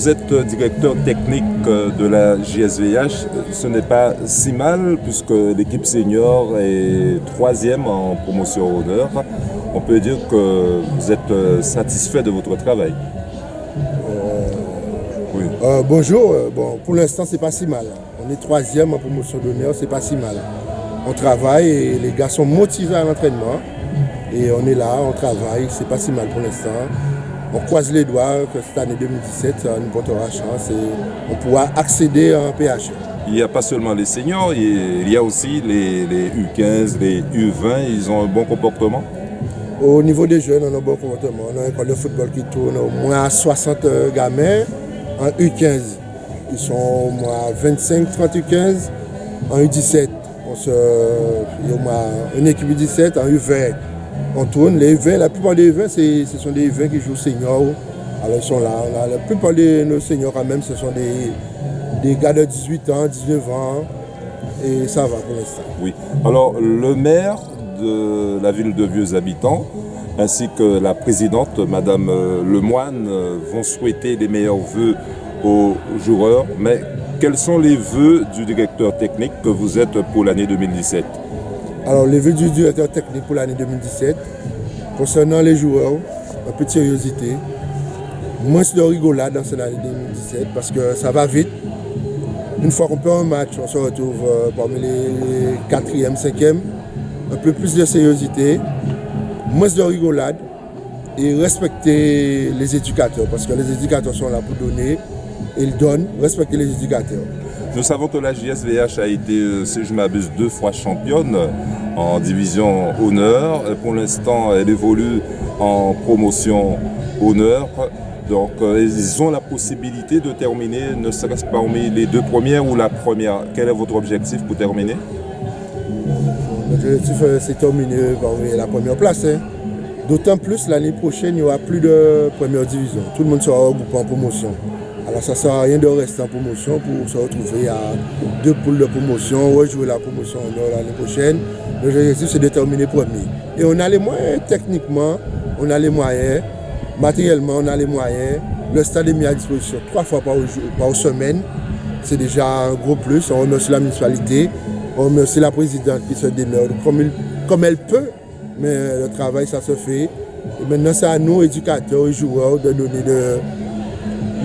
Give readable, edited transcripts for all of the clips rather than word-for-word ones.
vous êtes directeur technique de la JSVH. Ce n'est pas si mal puisque l'équipe senior est 3e en promotion honneur. On peut dire que vous êtes satisfait de votre travail. Oui. Bonjour. Bon, pour l'instant, c'est pas si mal. On est 3e en promotion d'honneur, c'est pas si mal. On travaille et les gars sont motivés à l'entraînement. Et on est là, on travaille, c'est pas si mal pour l'instant. On croise les doigts que cette année 2017 nous portera chance et on pourra accéder à un PH. Il n'y a pas seulement les seniors, il y a aussi les U15, les U20, ils ont un bon comportement. Au niveau des jeunes, on a un bon comportement. On a une école de football qui tourne au moins 60 gamins en U15. Ils sont au moins 25-30 U15 en U17. Il y a au moins une équipe U17 en U20. On tourne, les U20, la plupart des U20, ce sont des U20 qui jouent seniors. Alors ils sont là. La plupart de nos seniors quand même, ce sont des gars de 18 ans, 19 ans. Et ça va pour l'instant. Oui. Alors le maire de la ville de Vieux-Habitants, ainsi que la présidente, Madame Lemoine, vont souhaiter les meilleurs vœux aux joueurs. Mais quels sont les vœux du directeur technique que vous êtes pour l'année 2017 ? Alors, les vœux du directeur technique pour l'année 2017, concernant les joueurs, un peu de sérieuxité, moins de rigolade dans cette année 2017 parce que ça va vite. Une fois qu'on perd un match, on se retrouve parmi les 4e, 5e. Un peu plus de sérieuxité, moins de rigolade et respecter les éducateurs parce que les éducateurs sont là pour donner et ils donnent, respecter les éducateurs. Nous savons que la JSVH a été, si je ne m'abuse, 2 fois championne en division honneur. Pour l'instant, elle évolue en promotion honneur. Donc, ils ont la possibilité de terminer, ne serait-ce pas parmi les 2 premières ou la première. Quel est votre objectif pour terminer ? L'objectif, c'est terminer parmi la première place. Hein. D'autant plus, l'année prochaine, il n'y aura plus de première division. Tout le monde sera regroupé en promotion. Alors ça ne sert à rien de rester en promotion pour se retrouver à 2 poules de promotion, rejouer la promotion l'année prochaine. L'objectif, c'est de terminer premier. Et on a les moyens, techniquement, on a les moyens, matériellement, on a les moyens. Le stade est mis à disposition 3 fois par semaine. C'est déjà un gros plus. On remercie la municipalité, on remercie la présidente qui se démerde comme elle peut, mais le travail, ça se fait. Et maintenant, c'est à nous, éducateurs et joueurs, de donner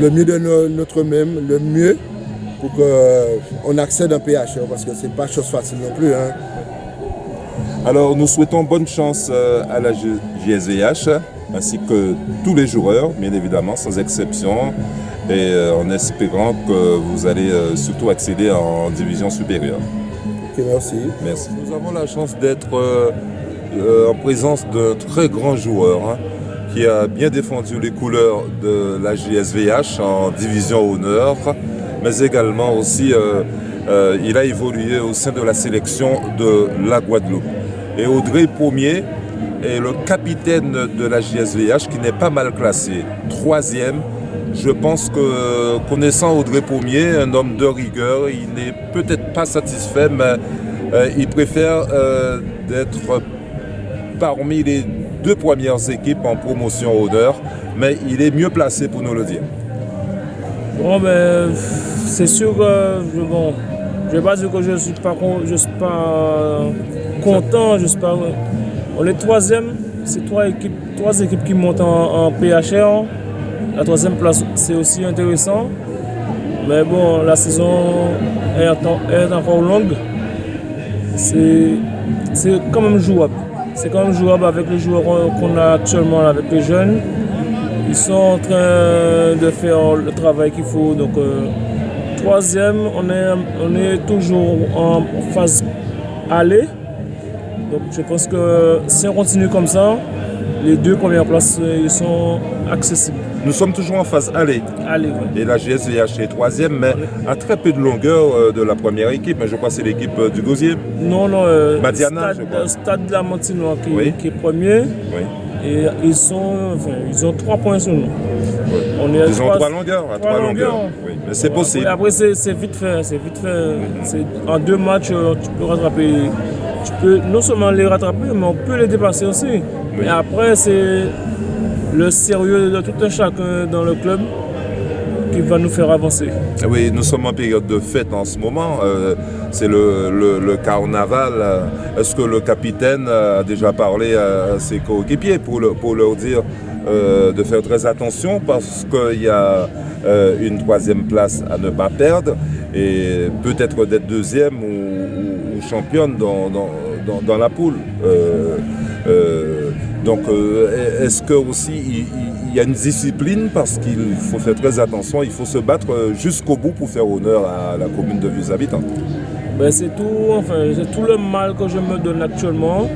le mieux de notre même, le mieux pour qu'on accède à un PHR parce que ce n'est pas chose facile non plus. Hein. Alors nous souhaitons bonne chance à la JSVH ainsi que tous les joueurs, bien évidemment, sans exception, et en espérant que vous allez surtout accéder en division supérieure. Ok, merci. Merci. Nous avons la chance d'être en présence d'un très grand joueur. Hein, qui a bien défendu les couleurs de la JSVH en division honneur, mais également aussi il a évolué au sein de la sélection de la Guadeloupe. Et Audrey Pommier est le capitaine de la JSVH qui n'est pas mal classé, 3e. Je pense que connaissant Audrey Pommier, un homme de rigueur, il n'est peut-être pas satisfait, mais il préfère d'être parmi les 2 premières équipes en promotion honneur, mais il est mieux placé pour nous le dire. Bon, ben, c'est sûr que je ne vais pas dire que je ne suis pas content. On est 3e, c'est 3 équipes qui montent en PHR. La 3e place, c'est aussi intéressant. Mais bon, la saison est encore longue. C'est quand même jouable. C'est quand même jouable avec les joueurs qu'on a actuellement, avec les jeunes. Ils sont en train de faire le travail qu'il faut. Donc, 3e, on est toujours en phase aller. Donc, je pense que si on continue comme ça, les 2 premières places ils sont accessibles. Nous sommes toujours en phase aller. Oui. Et la JSVH est 3e, mais à très peu de longueur de la première équipe. Mais je crois que c'est l'équipe du Gosier. Non, Madiana, Stade de la Montinois oui. qui est premier. Oui. Et ils ont 3 points sur nous. Oui. Ils ont 3 longueurs. 3 longueurs. Oui. Mais c'est possible. Après, c'est vite fait. En 2 matchs, tu peux rattraper. Tu peux non seulement les rattraper, mais on peut les dépasser aussi. Oui. Et après, c'est le sérieux de tout un chacun dans le club qui va nous faire avancer. Oui, nous sommes en période de fête en ce moment. C'est le carnaval. Est-ce que le capitaine a déjà parlé à ses coéquipiers pour leur dire de faire très attention parce qu'il y a une troisième place à ne pas perdre et peut-être d'être deuxième ou championne dans la poule. Donc, est-ce que aussi il y a une discipline parce qu'il faut faire très attention, il faut se battre jusqu'au bout pour faire honneur à la commune de Vieux-Habitants. Ben c'est tout le mal que je me donne actuellement.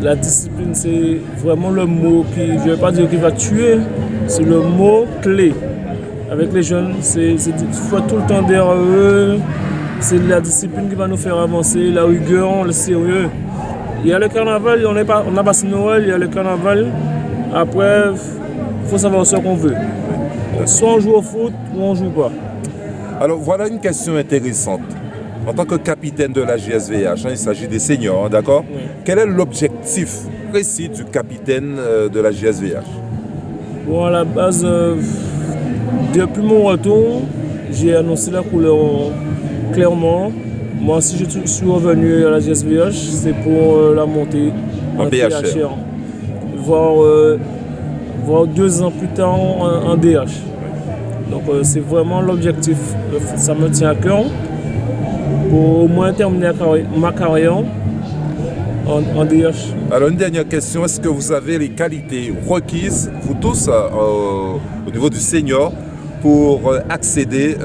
La discipline, c'est vraiment le mot qui, je ne vais pas dire qu'il va tuer, c'est le mot clé. Avec les jeunes, il faut tout le temps derrière eux. C'est la discipline qui va nous faire avancer, la rigueur, le sérieux. Il y a le carnaval, on a passé Noël, il y a le carnaval. Après, il faut savoir ce qu'on veut. Soit on joue au foot ou on ne joue pas. Alors voilà une question intéressante. En tant que capitaine de la JSVH, il s'agit des seniors, d'accord? Oui. Quel est l'objectif précis du capitaine de la JSVH? Bon, à la base, depuis mon retour, j'ai annoncé la couleur clairement. Moi, si je suis revenu à la JSVH, c'est pour la montée en PHR. Voire 2 ans plus tard en DH. Donc c'est vraiment l'objectif. Ça me tient à cœur pour au moins terminer ma carrière en DH. Alors une dernière question, est-ce que vous avez les qualités requises, vous tous, au niveau du senior, pour accéder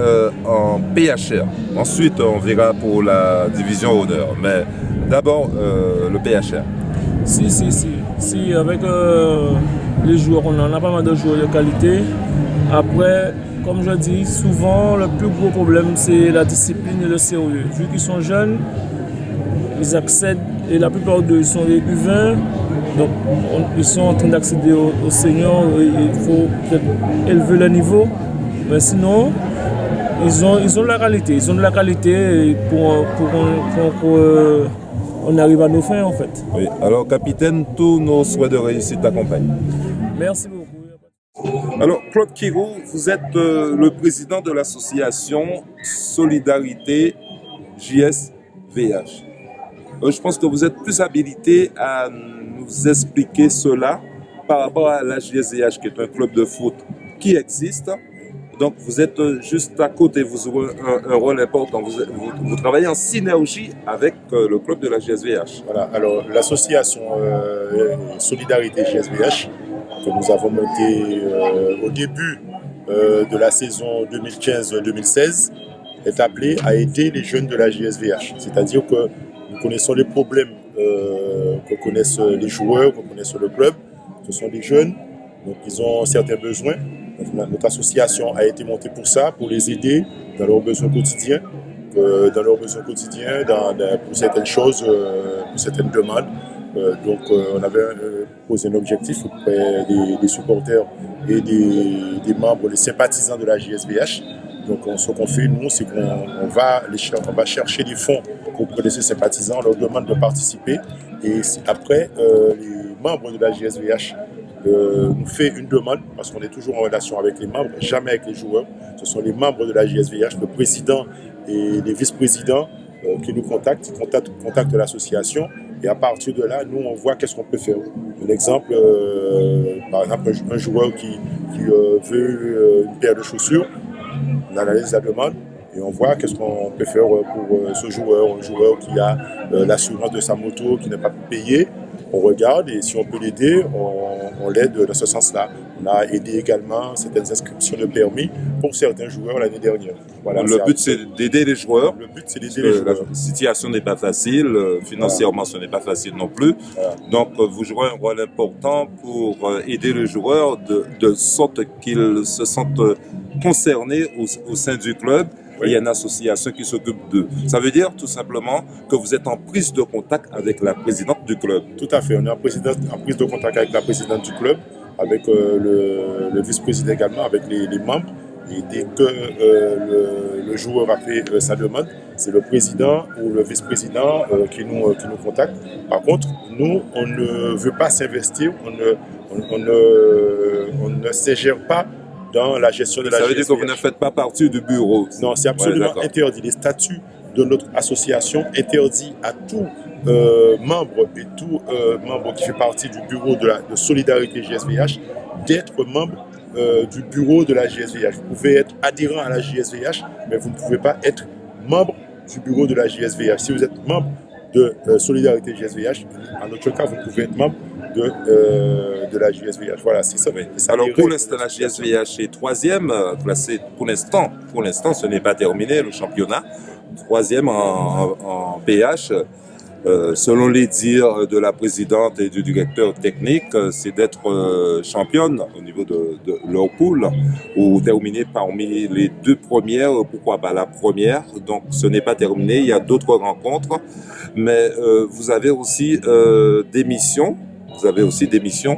en PHR? Ensuite, on verra pour la division honneur, mais d'abord le PHR. Si, avec les joueurs, on en a pas mal de joueurs de qualité. Après, comme je dis, souvent, le plus gros problème, c'est la discipline et le sérieux. Vu qu'ils sont jeunes, ils accèdent, et la plupart d'eux, ils sont les U20, donc ils sont en train d'accéder aux seniors, il faut peut-être élever le niveau. Mais sinon, ils ont de la qualité. Ils ont de la qualité pour qu'on arrive à nos fins, en fait. Oui. Alors, capitaine, tous nos souhaits de réussite t'accompagnent. Merci beaucoup. Alors, Claude Kirou, vous êtes le président de l'association Solidarité JSVH. Je pense que vous êtes plus habilité à nous expliquer cela par rapport à la JSVH, qui est un club de foot qui existe. Donc, vous êtes juste à côté, vous aurez un rôle important. Vous travaillez en synergie avec le club de la JSVH. Voilà, alors l'association Solidarité JSVH, que nous avons montée au début de la saison 2015-2016, est appelée à aider les jeunes de la JSVH. C'est-à-dire que nous connaissons les problèmes que connaissent les joueurs, que connaissent le club. Ce sont des jeunes, donc ils ont certains besoins. Notre association a été montée pour ça, pour les aider dans leurs besoins quotidiens, pour certaines choses, pour certaines demandes. Donc on avait posé un objectif auprès des supporters et des membres, des sympathisants de la JSVH. Donc ce qu'on fait, nous, c'est qu'on va chercher des fonds auprès de ces sympathisants, on leur demande de participer. Et après, les membres de la JSVH nous fait une demande, parce qu'on est toujours en relation avec les membres, jamais avec les joueurs. Ce sont les membres de la JSVH, le président et les vice-présidents qui nous contactent, contactent l'association. Et à partir de là, nous, on voit qu'est-ce qu'on peut faire. Un exemple, par exemple, un joueur qui veut une paire de chaussures, on analyse la demande et on voit qu'est-ce qu'on peut faire pour ce joueur, un joueur qui a l'assurance de sa moto qui n'est pas payée. On regarde et si on peut l'aider, on l'aide dans ce sens-là. On a aidé également certaines inscriptions de permis pour certains joueurs l'année dernière. Voilà, le but, c'est d'aider les joueurs. Le but, c'est d'aider les joueurs. La situation n'est pas facile, financièrement, ce n'est pas facile non plus. Voilà. Donc, vous jouerez un rôle important pour aider les joueurs de sorte qu'ils se sentent concernés au sein du club. Oui. Il y a une association qui s'occupe d'eux. Ça veut dire tout simplement que vous êtes en prise de contact avec la présidente du club. Tout à fait. On est en prise de contact avec la présidente du club, avec le vice-président également, avec les membres. Et dès que le joueur a fait sa demande, c'est le président ou le vice-président qui nous contacte. Par contre, nous, on ne veut pas s'investir, on ne s'ingère pas dans la gestion de la Ça veut dire que vous ne faites pas partie du bureau. Non, c'est absolument interdit. Les statuts de notre association interdit à tout membre et tout membre qui fait partie du bureau de solidarité JSVH d'être membre du bureau de la JSVH. Vous pouvez être adhérent à la JSVH, mais vous ne pouvez pas être membre du bureau de la JSVH. Si vous êtes membre de solidarité JSVH, en notre cas, vous pouvez être membre de la JSVH. Voilà, c'est ça. Oui. Alors pour l'instant, la JSVH est troisième, classée pour l'instant, ce n'est pas terminé, le championnat. Troisième en PH. Selon les dires de la présidente et du directeur technique, c'est d'être championne au niveau de leur poule ou terminer parmi les deux premières, pourquoi pas la première. Donc ce n'est pas terminé, il y a d'autres rencontres, mais vous avez aussi des missions. Vous avez aussi des missions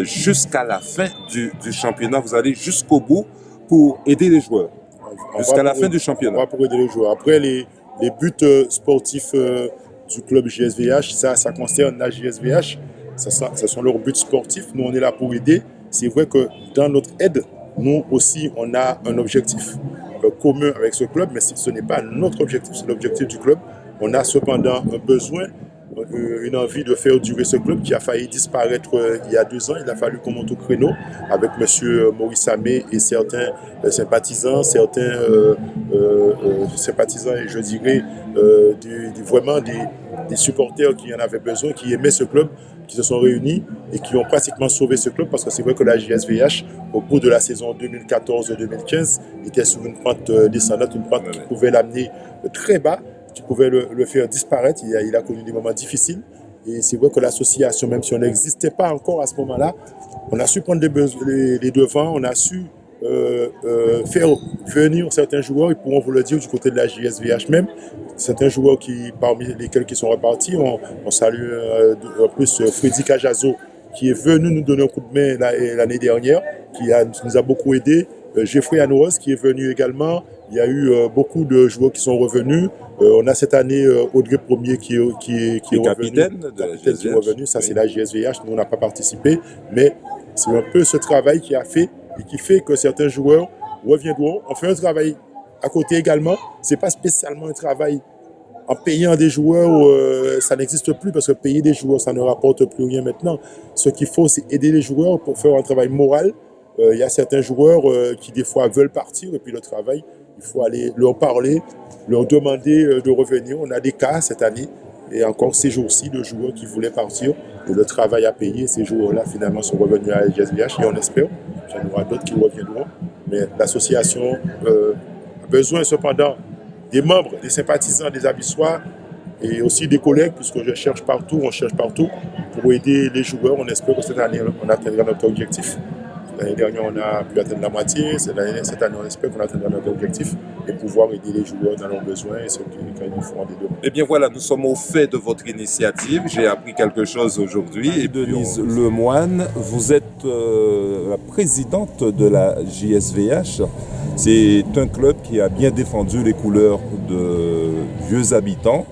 jusqu'à la fin du championnat. Vous allez jusqu'au bout pour aider les joueurs. Jusqu'à la fin du championnat. On va pour aider les joueurs. Après, les buts sportifs du club JSVH, ça concerne la JSVH. Ce sont leurs buts sportifs. Nous, on est là pour aider. C'est vrai que dans notre aide, nous aussi, on a un objectif commun avec ce club, mais ce n'est pas notre objectif, c'est l'objectif du club. On a cependant un besoin, une envie de faire durer ce club qui a failli disparaître il y a 2 ans. Il a fallu qu'on monte au créneau avec M. Maurice Amé et certains sympathisants, sympathisants et je dirais vraiment des supporters qui en avaient besoin, qui aimaient ce club, qui se sont réunis et qui ont pratiquement sauvé ce club parce que c'est vrai que la JSVH, au bout de la saison 2014-2015, était sur une pente descendante, une pente qui pouvait l'amener très bas, qui pouvait le faire disparaître. Il a connu des moments difficiles. Et c'est vrai que l'association, même si on n'existait pas encore à ce moment-là, on a su prendre les devants, on a su faire venir certains joueurs, ils pourront vous le dire du côté de la JSVH même, certains joueurs parmi lesquels qui sont repartis, on salue en plus Freddy Kajazo qui est venu nous donner un coup de main l'année dernière, qui nous a beaucoup aidé, Geoffrey Anouros qui est venu également. Il y a eu beaucoup de joueurs qui sont revenus. On a cette année Audrey Premier qui est capitaine qui est revenu. Ça, c'est la JSVH. Nous, on n'a pas participé. Mais c'est un peu ce travail qui a fait et qui fait que certains joueurs reviendront. On fait un travail à côté également. Ce n'est pas spécialement un travail en payant des joueurs. Ça n'existe plus parce que payer des joueurs, ça ne rapporte plus rien maintenant. Ce qu'il faut, c'est aider les joueurs pour faire un travail moral. Il y a certains joueurs qui, des fois, veulent partir. Et puis, le travail, il faut aller leur parler, leur demander de revenir. On a des cas cette année, et encore ces jours-ci, de joueurs qui voulaient partir. Et le travail à payer, ces joueurs-là, finalement, sont revenus à la JSVH. Et on espère qu'il y en aura d'autres qui reviendront. Mais l'association a besoin, cependant, des membres, des sympathisants, des abyssoirs, et aussi des collègues, puisque on cherche partout pour aider les joueurs. On espère que cette année, on atteindra notre objectif. L'année dernière, on a pu atteindre la moitié. Cette année, on espère qu'on atteindra notre objectif et pouvoir aider les joueurs dans leurs besoins et ceux qui nous font des demandes. Eh bien voilà, nous sommes au fait de votre initiative. J'ai appris quelque chose aujourd'hui. Et Denise Lemoine, vous êtes la présidente de la JSVH. C'est un club qui a bien défendu les couleurs de vieux habitants.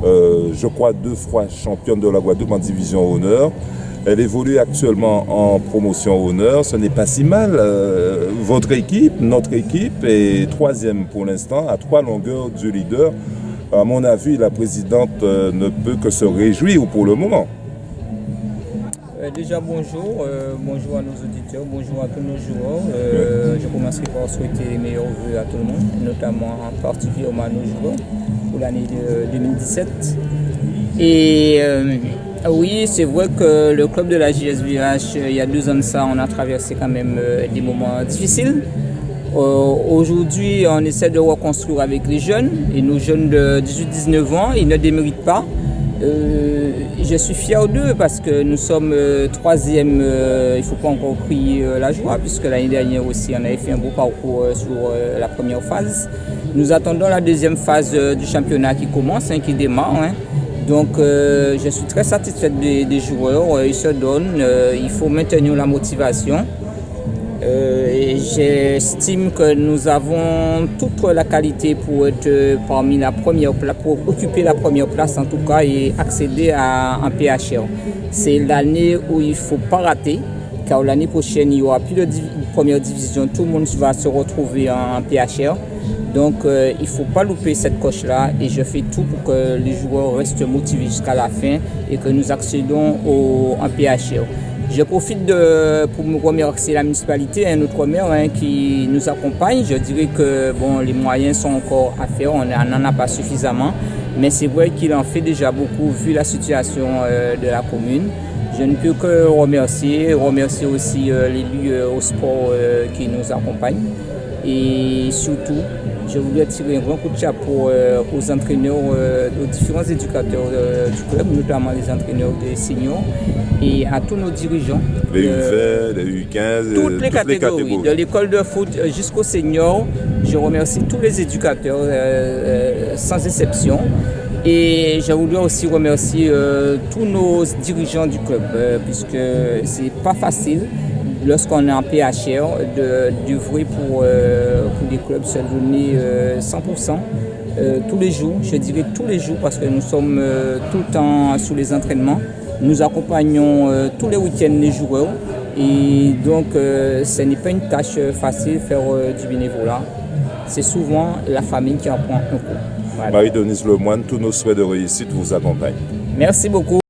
Je crois 2 fois championne de la Guadeloupe en division honneur. Elle évolue actuellement en promotion honneur, ce n'est pas si mal. Votre équipe, notre équipe est 3e pour l'instant, à 3 longueurs du leader. À mon avis, la présidente ne peut que se réjouir pour le moment. Déjà bonjour, bonjour à nos auditeurs, bonjour à tous nos joueurs. Je commencerai par souhaiter les meilleurs vœux à tout le monde, notamment particulièrement à nos joueurs pour l'année 2017. Et oui, c'est vrai que le club de la JSVH, il y a 2 ans de ça, on a traversé quand même des moments difficiles. Aujourd'hui, on essaie de reconstruire avec les jeunes, et nos jeunes de 18-19 ans, ils ne déméritent pas. Je suis fier d'eux parce que nous sommes 3e, il ne faut pas encore crier la joie, puisque l'année dernière aussi, on avait fait un beau parcours sur la première phase. Nous attendons la 2e phase du championnat qui commence, qui démarre. Donc je suis très satisfaite des joueurs, ils se donnent, il faut maintenir la motivation. Et j'estime que nous avons toute la qualité pour être parmi la première place, pour occuper la première place en tout cas et accéder à un PHR. C'est l'année où il ne faut pas rater, car l'année prochaine, il n'y aura plus de première division, tout le monde va se retrouver en PHR. Donc il ne faut pas louper cette coche-là et je fais tout pour que les joueurs restent motivés jusqu'à la fin et que nous accédons en PHR. Je profite pour me remercier la municipalité et notre maire qui nous accompagne. Je dirais que les moyens sont encore à faire, on n'en a pas suffisamment, mais c'est vrai qu'il en fait déjà beaucoup vu la situation de la commune. Je ne peux que remercier aussi l'élu au sport qui nous accompagne. Et surtout, je voulais tirer un grand coup de chapeau aux entraîneurs, aux différents éducateurs du club, notamment les entraîneurs des seniors et à tous nos dirigeants. Les U20, les U15, toutes les catégories, de l'école de foot jusqu'aux seniors. Je remercie tous les éducateurs sans exception. Et je voulais aussi remercier tous nos dirigeants du club, puisque c'est pas facile lorsqu'on est en PHR d'œuvrer pour les clubs se donner 100% tous les jours, je dirais tous les jours, parce que nous sommes tout le temps sous les entraînements. Nous accompagnons tous les week-ends les joueurs et donc ce n'est pas une tâche facile faire du bénévolat. C'est souvent la famille qui en prend un coup. Voilà. Marie-Denise Lemoine, tous nos souhaits de réussite vous accompagnent. Merci beaucoup.